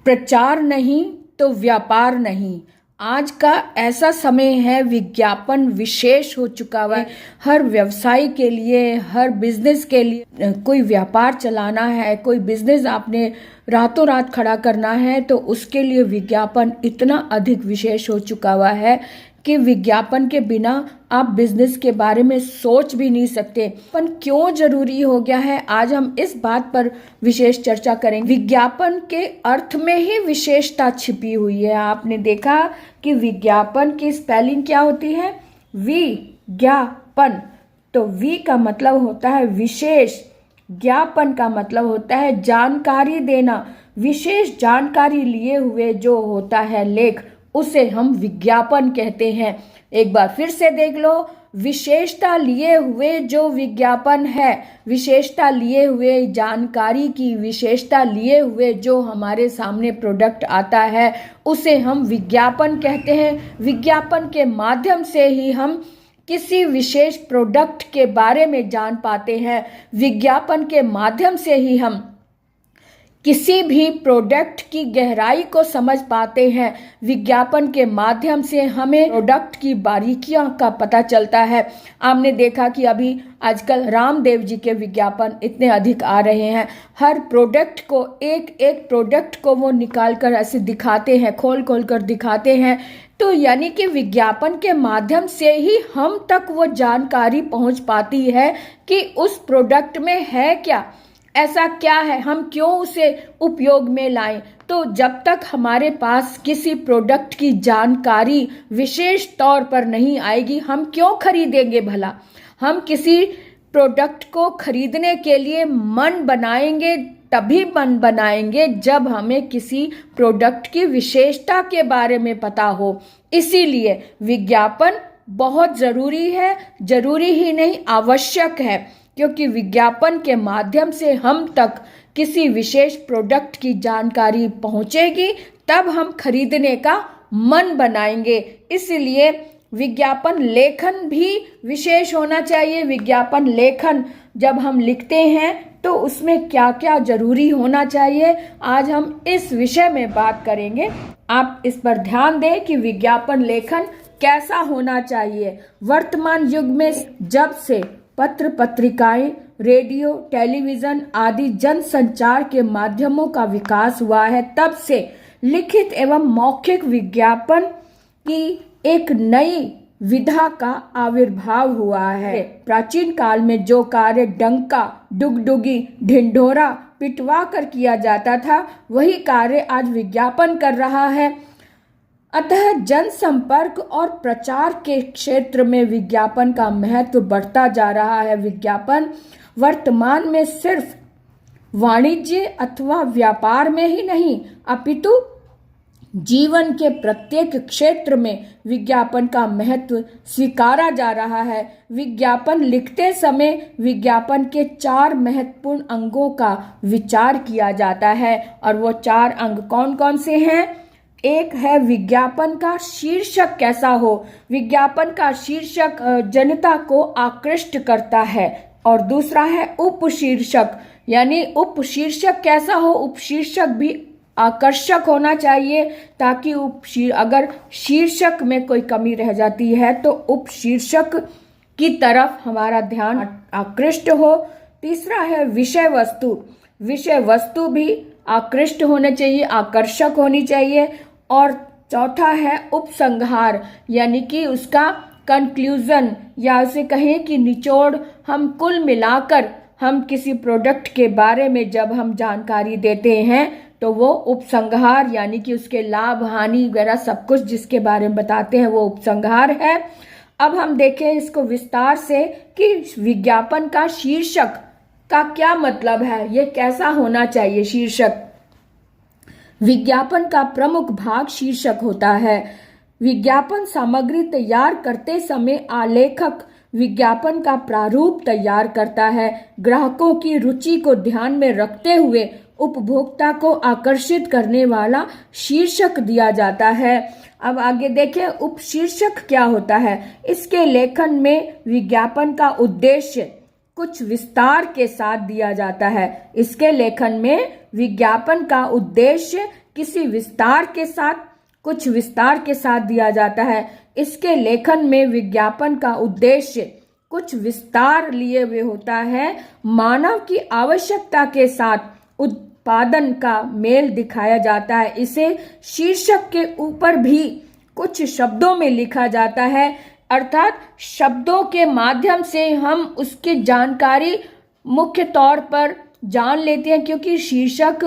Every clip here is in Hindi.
प्रचार नहीं तो व्यापार नहीं। आज का ऐसा समय है, विज्ञापन विशेष हो चुका है। हर व्यवसाय के लिए, हर बिजनेस के लिए, कोई व्यापार चलाना है, कोई बिजनेस आपने रातों रात खड़ा करना है, तो उसके लिए विज्ञापन इतना अधिक विशेष हो चुका हुआ है कि विज्ञापन के बिना आप बिजनेस के बारे में सोच भी नहीं सकते। पर क्यों जरूरी हो गया है, आज हम इस बात पर विशेष चर्चा करेंगे। विज्ञापन के अर्थ में ही विशेषता छिपी हुई है। आपने देखा कि विज्ञापन की स्पेलिंग क्या होती है? विज्ञापन। तो वी का मतलब होता है विशेष, ज्ञापन का मतलब होता है जानकारी देना। विशेष जानकारी लिए हुए जो होता है लेख, उसे हम विज्ञापन कहते हैं। एक बार फिर से देख लो, विशेषता लिए हुए जो विज्ञापन है, विशेषता लिए हुए जानकारी की, विशेषता लिए हुए जो हमारे सामने प्रोडक्ट आता है, उसे हम विज्ञापन कहते हैं। विज्ञापन के माध्यम से ही हम किसी विशेष प्रोडक्ट के बारे में जान पाते हैं। विज्ञापन के माध्यम से ही हम किसी भी प्रोडक्ट की गहराई को समझ पाते हैं। विज्ञापन के माध्यम से हमें प्रोडक्ट की बारीकियों का पता चलता है। आपने देखा कि अभी आजकल रामदेव जी के विज्ञापन इतने अधिक आ रहे हैं। हर प्रोडक्ट को, एक एक प्रोडक्ट को वो निकाल कर ऐसे दिखाते हैं, खोल खोल कर दिखाते हैं। तो यानी कि विज्ञापन के माध्यम से ही हम तक वो जानकारी पहुंच पाती है कि उस प्रोडक्ट में है क्या, ऐसा क्या है, हम क्यों उसे उपयोग में लाएं। तो जब तक हमारे पास किसी प्रोडक्ट की जानकारी विशेष तौर पर नहीं आएगी, हम क्यों खरीदेंगे भला। हम किसी प्रोडक्ट को खरीदने के लिए मन बनाएंगे, तभी मन बनाएंगे जब हमें किसी प्रोडक्ट की विशेषता के बारे में पता हो। इसीलिए विज्ञापन बहुत जरूरी है, जरूरी ही नहीं आवश्यक है, क्योंकि विज्ञापन के माध्यम से हम तक किसी विशेष प्रोडक्ट की जानकारी पहुंचेगी, तब हम खरीदने का मन बनाएंगे। इसलिए विज्ञापन लेखन भी विशेष होना चाहिए। विज्ञापन लेखन जब हम लिखते हैं तो उसमें क्या क्या जरूरी होना चाहिए, आज हम इस विषय में बात करेंगे। आप इस पर ध्यान दें कि विज्ञापन लेखन कैसा होना चाहिए। वर्तमान युग में जब से पत्र पत्रिकाएं, रेडियो, टेलीविजन आदि जन संचार के माध्यमों का विकास हुआ है, तब से लिखित एवं मौखिक विज्ञापन की एक नई विधा का आविर्भाव हुआ है। प्राचीन काल में जो कार्य डंका, डुगडुगी, ढिंढोरा पिटवा कर किया जाता था, वही कार्य आज विज्ञापन कर रहा है। अतः जनसंपर्क और प्रचार के क्षेत्र में विज्ञापन का महत्व बढ़ता जा रहा है। विज्ञापन वर्तमान में सिर्फ वाणिज्य अथवा व्यापार में ही नहीं, अपितु जीवन के प्रत्येक क्षेत्र में विज्ञापन का महत्व स्वीकारा जा रहा है। विज्ञापन लिखते समय विज्ञापन के 4 महत्वपूर्ण अंगों का विचार किया जाता है, और वो 4 अंग कौन कौन से हैं? एक है विज्ञापन का शीर्षक कैसा हो। विज्ञापन का शीर्षक जनता को आकृष्ट करता है। और दूसरा है उपशीर्षक, यानी उपशीर्षक कैसा हो। उपशीर्षक भी आकर्षक होना चाहिए, ताकि अगर शीर्षक में कोई कमी रह जाती है तो उपशीर्षक की तरफ हमारा ध्यान आकृष्ट हो। तीसरा है विषय वस्तु। विषय वस्तु भी आकृष्ट होने चाहिए, आकर्षक होनी चाहिए। और चौथा है उपसंहार, यानी कि उसका कंक्लूजन, या उसे कहें कि निचोड़। हम कुल मिलाकर हम किसी प्रोडक्ट के बारे में जब हम जानकारी देते हैं तो वो उपसंहार, यानी कि उसके लाभ हानि वगैरह सब कुछ जिसके बारे में बताते हैं वो उपसंहार है। अब हम देखें इसको विस्तार से कि विज्ञापन का शीर्षक का क्या मतलब है, ये कैसा होना चाहिए शीर्षक। विज्ञापन का प्रमुख भाग शीर्षक होता है। विज्ञापन सामग्री तैयार करते समय आलेखक विज्ञापन का प्रारूप तैयार करता है। ग्राहकों की रुचि को ध्यान में रखते हुए उपभोक्ता को आकर्षित करने वाला शीर्षक दिया जाता है। अब आगे देखें उपशीर्षक क्या होता है। इसके लेखन में विज्ञापन का उद्देश्य कुछ विस्तार के साथ दिया जाता है। इसके लेखन में विज्ञापन का उद्देश्य किसी विस्तार के साथ, कुछ विस्तार के साथ दिया जाता है। इसके लेखन में विज्ञापन का उद्देश्य कुछ विस्तार लिए हुए होता है। मानव की आवश्यकता के साथ उत्पादन का मेल दिखाया जाता है। इसे शीर्षक के ऊपर भी कुछ शब्दों में लिखा जाता है, अर्थात शब्दों के माध्यम से हम उसकी जानकारी मुख्य तौर पर जान लेते हैं, क्योंकि शीर्षक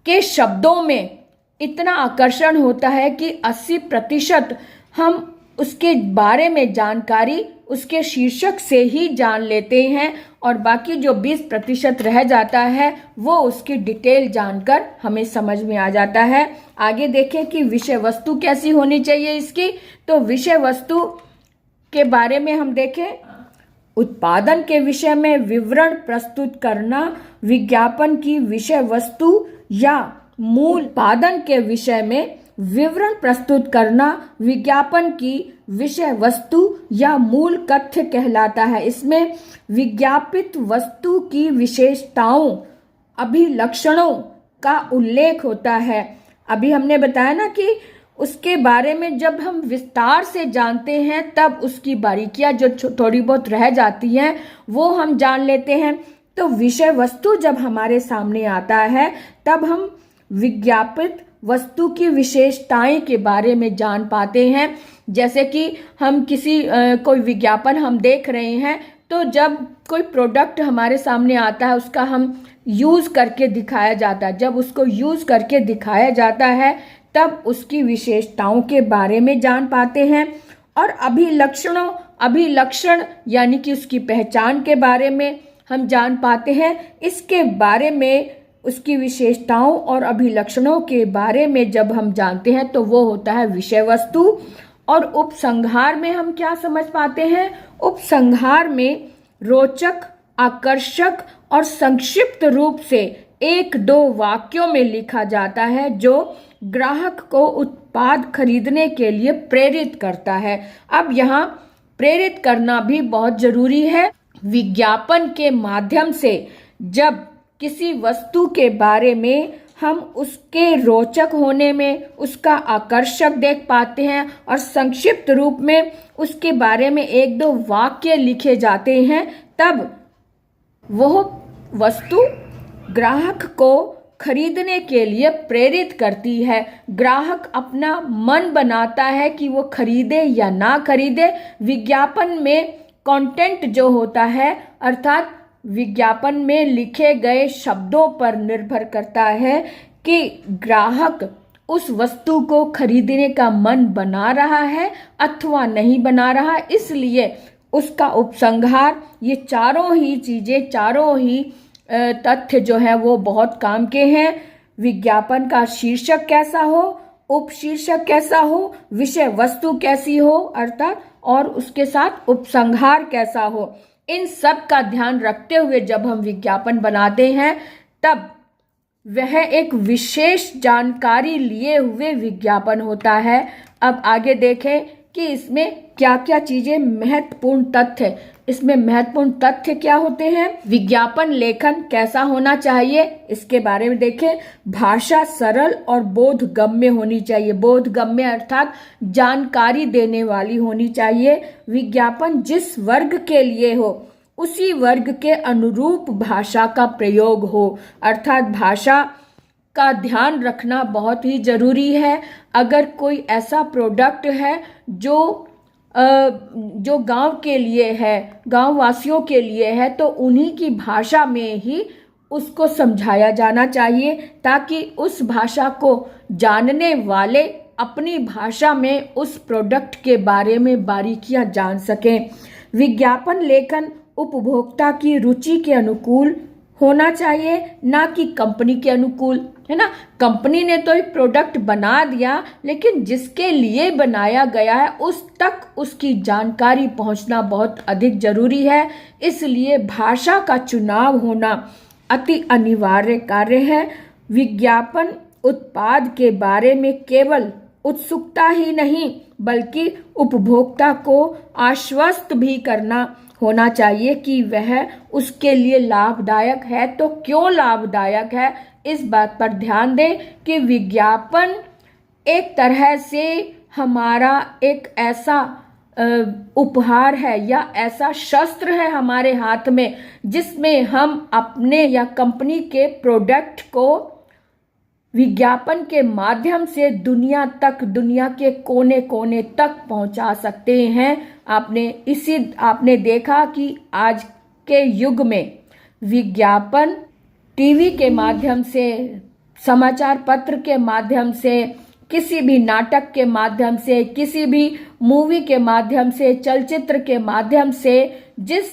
के शब्दों में इतना आकर्षण होता है कि 80% हम उसके बारे में जानकारी उसके शीर्षक से ही जान लेते हैं, और बाकी जो 20% रह जाता है वो उसकी डिटेल जानकर हमें समझ में आ जाता है। आगे देखें कि विषय वस्तु कैसी होनी चाहिए इसकी। तो विषय वस्तु के बारे में हम देखें, उत्पादन के विषय में विवरण प्रस्तुत करना विज्ञापन की विषय वस्तु या मूल, उत्पादन के विषय में विवरण प्रस्तुत करना विज्ञापन की विषय वस्तु या मूल तथ्य कहलाता है। इसमें विज्ञापित वस्तु की विशेषताओं, अभिलक्षणों का उल्लेख होता है। अभी हमने बताया ना कि उसके बारे में जब हम विस्तार से जानते हैं तब उसकी बारीकियां जो थोड़ी बहुत रह जाती हैं वो हम जान लेते हैं। तो विषय वस्तु जब हमारे सामने आता है तब हम विज्ञापित वस्तु की विशेषताएं के बारे में जान पाते हैं। जैसे कि हम कोई विज्ञापन हम देख रहे हैं, तो जब कोई प्रोडक्ट हमारे सामने आता है उसका हम यूज़ करके दिखाया जाता है। जब उसको यूज़ करके दिखाया जाता है तब उसकी विशेषताओं के बारे में जान पाते हैं। और अभिलक्षण यानी कि उसकी पहचान के बारे में हम जान पाते हैं। इसके बारे में, उसकी विशेषताओं और अभिलक्षणों के बारे में जब हम जानते हैं तो वो होता है विषय वस्तु। और उपसंहार में हम क्या समझ पाते हैं? उपसंहार में रोचक, आकर्षक और संक्षिप्त रूप से 1-2 वाक्यों में लिखा जाता है जो ग्राहक को उत्पाद खरीदने के लिए प्रेरित करता है। अब यहाँ प्रेरित करना भी बहुत जरूरी है। विज्ञापन के माध्यम से जब किसी वस्तु के बारे में हम उसके रोचक होने में, उसका आकर्षक देख पाते हैं और संक्षिप्त रूप में उसके बारे में 1-2 वाक्य लिखे जाते हैं, तब वह वस्तु ग्राहक को खरीदने के लिए प्रेरित करती है। ग्राहक अपना मन बनाता है कि वो खरीदे या ना खरीदे। विज्ञापन में कंटेंट जो होता है, अर्थात विज्ञापन में लिखे गए शब्दों पर निर्भर करता है कि ग्राहक उस वस्तु को खरीदने का मन बना रहा है अथवा नहीं बना रहा। इसलिए उसका उपसंहार, ये चारों ही चीजें, चारों ही तथ्य जो है वो बहुत काम के हैं। विज्ञापन का शीर्षक कैसा हो, उपशीर्षक कैसा हो, विषय वस्तु कैसी हो अर्थात, और उसके साथ उपसंहार कैसा हो, इन सब का ध्यान रखते हुए जब हम विज्ञापन बनाते हैं तब वह एक विशेष जानकारी लिए हुए विज्ञापन होता है। अब आगे देखें कि इसमें क्या क्या चीजें महत्वपूर्ण तथ्य, इसमें महत्वपूर्ण तथ्य क्या होते हैं। विज्ञापन लेखन कैसा होना चाहिए इसके बारे में देखें। भाषा सरल और बोधगम्य होनी चाहिए। बोधगम्य अर्थात जानकारी देने वाली होनी चाहिए। विज्ञापन जिस वर्ग के लिए हो उसी वर्ग के अनुरूप भाषा का प्रयोग हो, अर्थात भाषा का ध्यान रखना बहुत ही जरूरी है। अगर कोई ऐसा प्रोडक्ट है जो गांव के लिए है, गांव वासियों के लिए है, तो उन्हीं की भाषा में ही उसको समझाया जाना चाहिए ताकि उस भाषा को जानने वाले अपनी भाषा में उस प्रोडक्ट के बारे में बारीकियां जान सकें। विज्ञापन लेखन उपभोक्ता की रुचि के अनुकूल होना चाहिए, ना कि कंपनी के अनुकूल, है ना। कंपनी ने तो एक प्रोडक्ट बना दिया, लेकिन जिसके लिए बनाया गया है उस तक उसकी जानकारी पहुंचना बहुत अधिक जरूरी है। इसलिए भाषा का चुनाव होना अति अनिवार्य कार्य है। विज्ञापन उत्पाद के बारे में केवल उत्सुकता ही नहीं बल्कि उपभोक्ता को आश्वस्त भी करना होना चाहिए कि वह उसके लिए लाभदायक है। तो क्यों लाभदायक है, इस बात पर ध्यान दें कि विज्ञापन एक तरह से हमारा एक ऐसा उपहार है या ऐसा शस्त्र है हमारे हाथ में, जिसमें हम अपने या कंपनी के प्रोडक्ट को विज्ञापन के माध्यम से दुनिया तक, दुनिया के कोने कोने तक पहुंचा सकते हैं। आपने देखा कि आज के युग में विज्ञापन टीवी के माध्यम से, समाचार पत्र के माध्यम से, किसी भी नाटक के माध्यम से, किसी भी मूवी के माध्यम से, चलचित्र के माध्यम से, जिस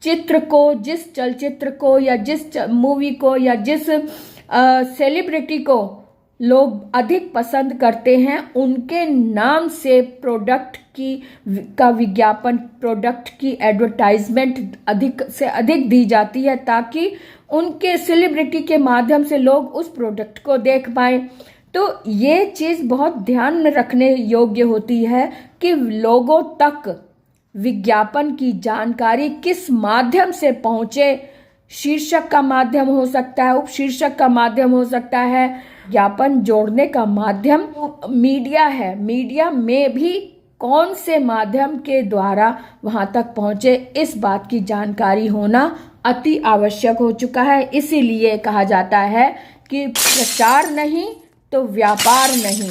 चित्र को, जिस चलचित्र को या जिस मूवी को या जिस सेलिब्रिटी को लोग अधिक पसंद करते हैं, उनके नाम से प्रोडक्ट का विज्ञापन, प्रोडक्ट की एडवर्टाइजमेंट अधिक से अधिक दी जाती है, ताकि उनके सेलिब्रिटी के माध्यम से लोग उस प्रोडक्ट को देख पाएं। तो ये चीज़ बहुत ध्यान में रखने योग्य होती है कि लोगों तक विज्ञापन की जानकारी किस माध्यम से पहुंचे। शीर्षक का माध्यम हो सकता है, उपशीर्षक का माध्यम हो सकता है, विज्ञापन जोड़ने का माध्यम मीडिया है। मीडिया में भी कौन से माध्यम के द्वारा वहां तक पहुंचे, इस बात की जानकारी होना अति आवश्यक हो चुका है। इसीलिए कहा जाता है कि प्रचार नहीं तो व्यापार नहीं।